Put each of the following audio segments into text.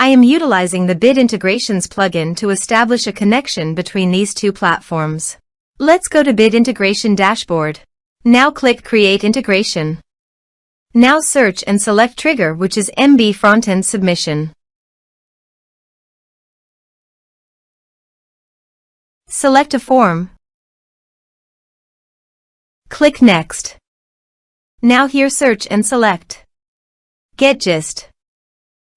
I am utilizing the Bid Integrations plugin to establish a connection between these two platforms. Let's go to Bid Integration Dashboard. Now click Create Integration. Now search and select trigger, which is MB Frontend Submission. Select a form. Click Next. Now here search and select GetGist.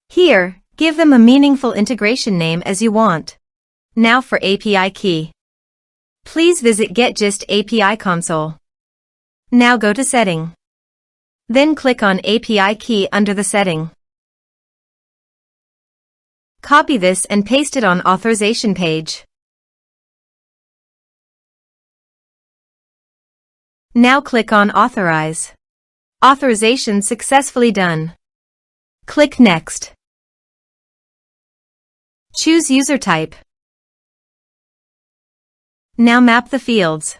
Here, give them a meaningful integration name as you want. Now for API key. Please visit GetGist API console. Now go to Setting. Then click on API key under the setting. Copy this and paste it on authorization page. Now click on Authorize. Authorization successfully done. Click Next. Choose user type. Now map the fields.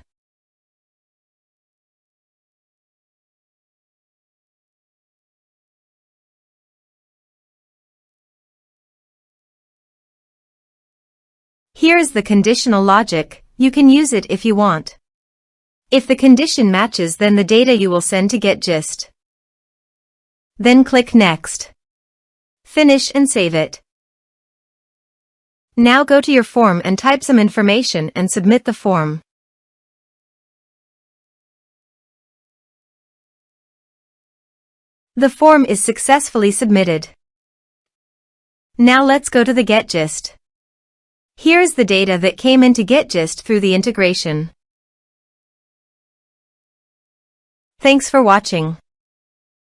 Here is the conditional logic. You can use it if you want. If the condition matches, then the data you will send to GetGist. Then click Next. Finish and save it. Now go to your form and type some information and submit the form. The form is successfully submitted. Now let's go to the GetGist. Here is the data that came into GetGist through the integration. Thanks for watching.